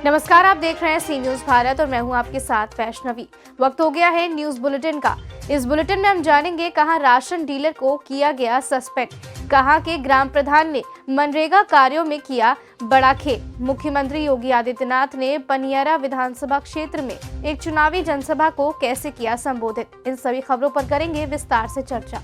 नमस्कार, आप देख रहे हैं सी न्यूज भारत और मैं हूं आपके साथ वैष्णवी। वक्त हो गया है न्यूज बुलेटिन का। इस बुलेटिन में हम जानेंगे कहां राशन डीलर को किया गया सस्पेंड, कहां के ग्राम प्रधान ने मनरेगा कार्यों में किया बड़ा खेल। मुख्यमंत्री योगी आदित्यनाथ ने पनियारा विधानसभा क्षेत्र में एक चुनावी जनसभा को कैसे किया संबोधित। इन सभी खबरों पर करेंगे विस्तार से चर्चा।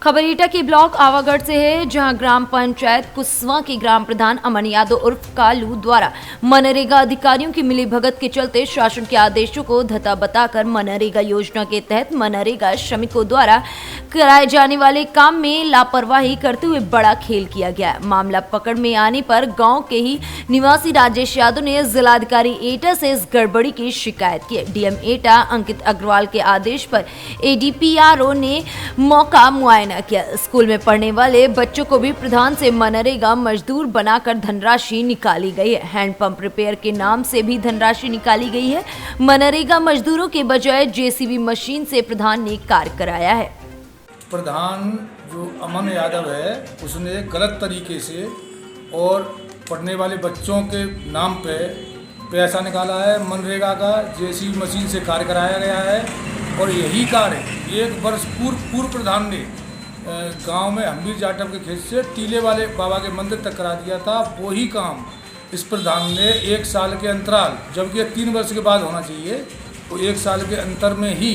खबर एटा के ब्लॉक आवागढ़ से है, जहां ग्राम पंचायत कुसवा के ग्राम प्रधान अमन यादव उर्फ कालू द्वारा मनरेगा अधिकारियों की मिलीभगत के चलते शासन के आदेशों को धता बताकर मनरेगा योजना के तहत मनरेगा श्रमिकों द्वारा कराए जाने वाले काम में लापरवाही करते हुए बड़ा खेल किया गया। मामला पकड़ में आने पर गाँव के ही निवासी राजेश यादव ने जिलाधिकारी एटा से इस गड़बड़ी की शिकायत की। डीएम एटा अंकित अग्रवाल के आदेश पर एडीपीआरओ ने मौका मुआयना किया। स्कूल में पढ़ने वाले बच्चों को भी प्रधान से मनरेगा मजदूर बनाकर धनराशि निकाली गई है। हैंडपंप रिपेयर के नाम से भी धनराशि निकाली गई है। मनरेगा मजदूरों के बजाय जेसीबी मशीन से प्रधान ने कार्य कराया है। प्रधान जो अमन यादव है उसने गलत तरीके से और पढ़ने वाले बच्चों के नाम पे पैसा निकाला है। मनरेगा का जेसीबी मशीन से कार्य कराया गया है और यही कार्य 1 वर्ष पूर्व प्रधान ने गांव में हम्बीर जाटव के खेत से टीले वाले बाबा के मंदिर तक करा दिया था। वही काम इस प्रधान ने 1 साल के अंतराल, जबकि 3 वर्ष के बाद होना चाहिए, तो 1 साल के अंतर में ही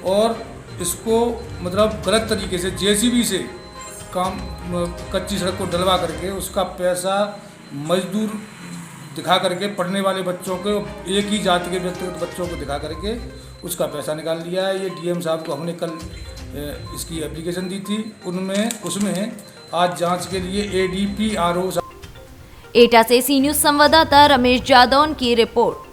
और इसको मतलब गलत तरीके से जेसीबी से काम कच्ची सड़क को डलवा करके उसका पैसा मजदूर दिखा करके पढ़ने वाले बच्चों को, एक ही जाति के व्यक्तिगत बच्चों को दिखा करके उसका पैसा निकाल लिया है। ये डीएम साहब को हमने कल इसकी एप्लीकेशन दी थी, उसमें आज जांच के लिए एडीपीआरओ एटा से सी न्यूज संवाददाता रमेश जादौन की रिपोर्ट।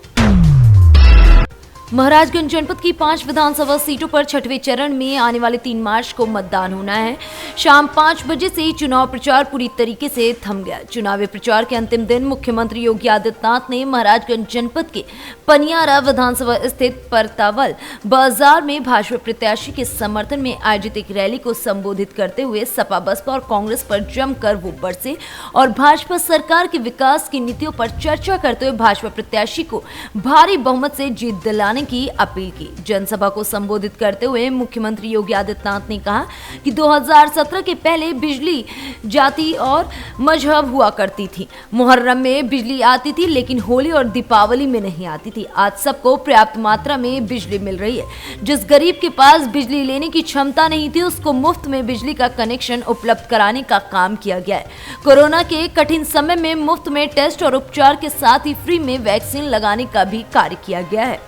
महाराजगंज जनपद की 5 विधानसभा सीटों पर छठवें चरण में आने वाले 3 मार्च को मतदान होना है। शाम 5 बजे से ही चुनाव प्रचार पूरी तरीके से थम गया। चुनावी प्रचार के अंतिम दिन मुख्यमंत्री योगी आदित्यनाथ ने महाराजगंज जनपद के पनियारा विधानसभा स्थित परतावल बाजार में भाजपा प्रत्याशी के समर्थन में आयोजित एक रैली को संबोधित करते हुए सपा, बसपा और कांग्रेस पर जमकर वो बरसे और भाजपा सरकार की विकास की नीतियों पर चर्चा करते हुए भाजपा प्रत्याशी को भारी बहुमत से जीत दिलाने की अपील की। जनसभा को संबोधित करते हुए मुख्यमंत्री योगी आदित्यनाथ ने कहा कि 2017 के पहले बिजली जाति और मजहब हुआ करती थी। मुहर्रम में बिजली आती थी लेकिन होली और दीपावली में नहीं आती थी। आज सबको पर्याप्त मात्रा में बिजली मिल रही है। जिस गरीब के पास बिजली लेने की क्षमता नहीं थी उसको मुफ्त में बिजली का कनेक्शन उपलब्ध कराने का काम किया गया है। कोरोना के कठिन समय में मुफ्त में टेस्ट और उपचार के साथ ही फ्री में वैक्सीन लगाने का भी कार्य किया गया है।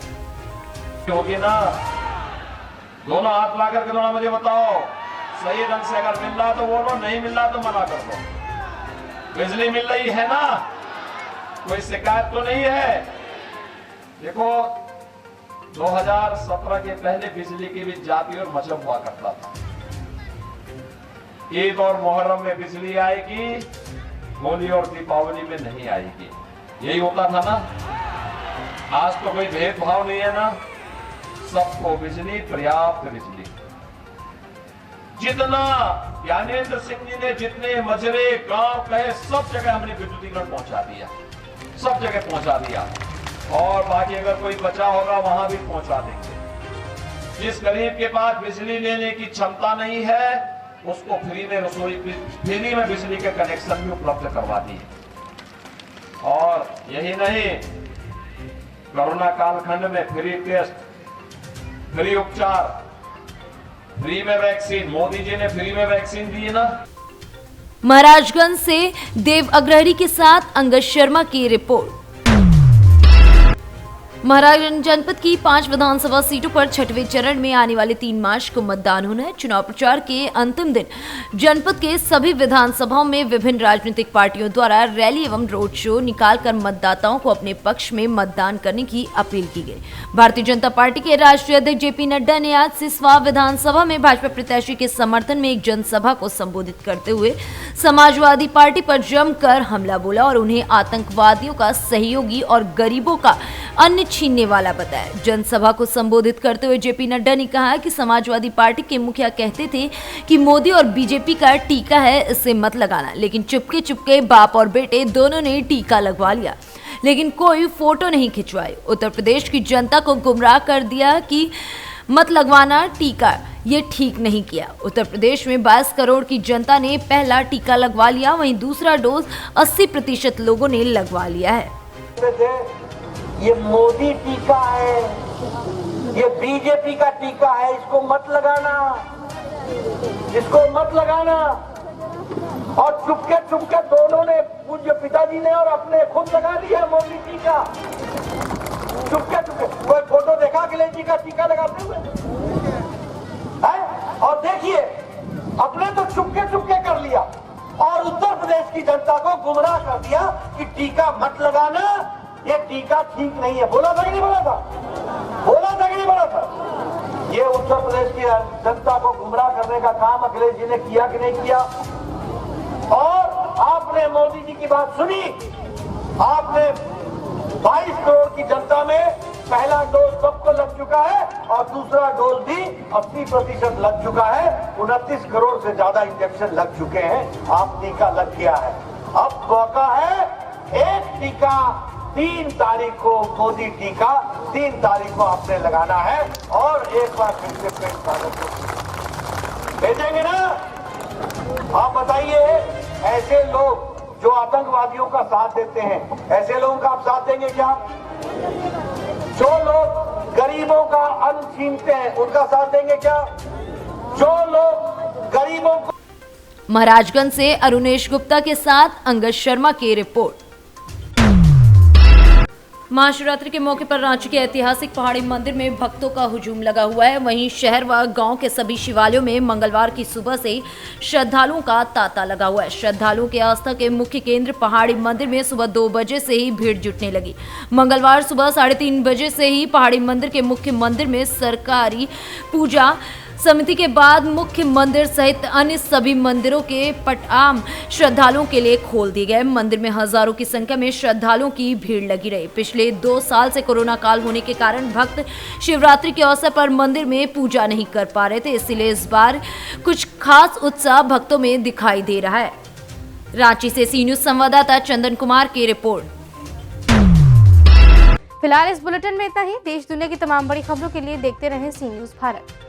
होगी ना, दोनों हाथ ला करके दोनों मुझे बताओ, सही ढंग से अगर मिल रहा तो बोलो, नहीं मिल रहा तो मना कर दो। बिजली मिल रही है ना, कोई शिकायत तो नहीं है। देखो 2017 के पहले बिजली की भी जाति और मजहब हुआ करता था। ईद और मुहर्रम में बिजली आएगी, होली और दीपावली में नहीं आएगी, यही होता था ना। आज तो कोई भेदभाव नहीं है ना, सबको बिजली, पर्याप्त बिजली। जितना ज्ञानेंद्र सिंह जी ने जितने मजरे गांव कहे सब जगह हमने विद्युतीकरण पहुंचा दिया, सब जगह पहुंचा दिया और बाकी अगर कोई बचा होगा वहां भी पहुंचा देंगे। जिस गरीब के पास बिजली लेने की क्षमता नहीं है उसको फ्री में रसोई, फ्री में बिजली के कनेक्शन भी उपलब्ध करवा दिए। और यही नहीं, कोरोना कालखंड में फ्री टेस्ट, फ्री उपचार, फ्री में वैक्सीन, मोदी जी ने फ्री में वैक्सीन दी ना। महाराजगंज से देव अग्रहरी के साथ अंगद शर्मा की रिपोर्ट। महाराजगंज जनपद की 5 विधानसभा सीटों पर छठवें चरण में आने वाले 3 मार्च को मतदान होना है। चुनाव प्रचार के अंतिम दिन जनपद के सभी विधानसभाओं में विभिन्न राजनीतिक पार्टियों द्वारा रैली एवं रोड शो निकालकर मतदाताओं को अपने पक्ष में मतदान करने की अपील की गई। भारतीय जनता पार्टी के राष्ट्रीय अध्यक्ष जेपी नड्डा ने आज सिसवा विधानसभा में भाजपा प्रत्याशी के समर्थन में एक जनसभा को संबोधित करते हुए समाजवादी पार्टी पर जमकर हमला बोला और उन्हें आतंकवादियों का सहयोगी और गरीबों का अन्न छीनने वाला बताया। जनसभा को संबोधित करते हुए जेपी नड्डा ने कहा कि समाजवादी पार्टी के मुखिया कहते थे कि मोदी और बीजेपी का टीका है, इससे मत लगाना, लेकिन चुपके चुपके बाप और बेटे दोनों ने टीका लगवा लिया। लेकिन कोई फोटो नहीं खिंचवाई। उत्तर प्रदेश की जनता को गुमराह कर दिया कि मत लगवाना टीका, ये ठीक नहीं किया। उत्तर प्रदेश में 22 करोड़ की जनता ने पहला टीका लगवा लिया, वहीं दूसरा डोज 80% लोगों ने लगवा लिया है। ये मोदी टीका है, ये बीजेपी का टीका है, इसको मत लगाना, इसको मत लगाना। और चुपके चुपके दोनों ने, पूज्य पिताजी ने और अपने खुद लगा लिया मोदी टीका, चुपके चुपके। कोई फोटो देखा अखिलेश जी का टीका लगाते हुए है? और देखिए, अपने तो चुपके चुपके कर लिया और उत्तर प्रदेश की जनता को गुमराह कर दिया कि टीका मत लगाना, ये टीका ठीक नहीं है। बोला था कि नहीं बोला था? बोला था कि नहीं बोला था? ये उत्तर प्रदेश की जनता को गुमराह करने का काम अखिलेश जी ने किया कि नहीं किया? और आपने मोदी जी की बात सुनी, आपने 22 करोड़ की जनता में पहला डोज सबको लग चुका है और दूसरा डोज भी 80% लग चुका है। 29 करोड़ से ज्यादा इंजेक्शन लग चुके हैं, आप टीका लग गया है। अब मौका है, एक टीका 3 तारीख को, मोदी टीका 3 तारीख को आपने लगाना है। और एक बार फिर से प्रिंट कागज को भेजेंगे ना? आप बताइए, ऐसे लोग जो आतंकवादियों का साथ देते हैं, ऐसे लोगों का आप साथ देंगे क्या? जो लोग गरीबों का अन्न छीनते हैं, उनका साथ देंगे क्या? जो लोग गरीबों को। महाराजगंज से अरुणेश गुप्ता के साथ अंगद शर्मा की रिपोर्ट। महाशिवरात्रि के मौके पर रांची के ऐतिहासिक पहाड़ी मंदिर में भक्तों का हुजूम लगा हुआ है। वहीं शहर व गांव के सभी शिवालयों में मंगलवार की सुबह से श्रद्धालुओं का तांता लगा हुआ है। श्रद्धालुओं की आस्था के मुख्य केंद्र पहाड़ी मंदिर में सुबह 2 बजे से ही भीड़ जुटने लगी। मंगलवार सुबह 3:30 बजे से ही पहाड़ी मंदिर के मुख्य मंदिर में सरकारी पूजा समिति के बाद मुख्य मंदिर सहित अन्य सभी मंदिरों के पटाम श्रद्धालुओं के लिए खोल दिए गए। मंदिर में हजारों की संख्या में श्रद्धालुओं की भीड़ लगी रही। पिछले 2 साल से कोरोना काल होने के कारण भक्त शिवरात्रि के अवसर पर मंदिर में पूजा नहीं कर पा रहे थे, इसलिए इस बार कुछ खास उत्साह भक्तों में दिखाई दे रहा है। रांची से सी न्यूज संवाददाता चंदन कुमार की रिपोर्ट। फिलहाल इस बुलेटिन में इतना ही। देश दुनिया की तमाम बड़ी खबरों के लिए देखते रहें सी न्यूज भारत।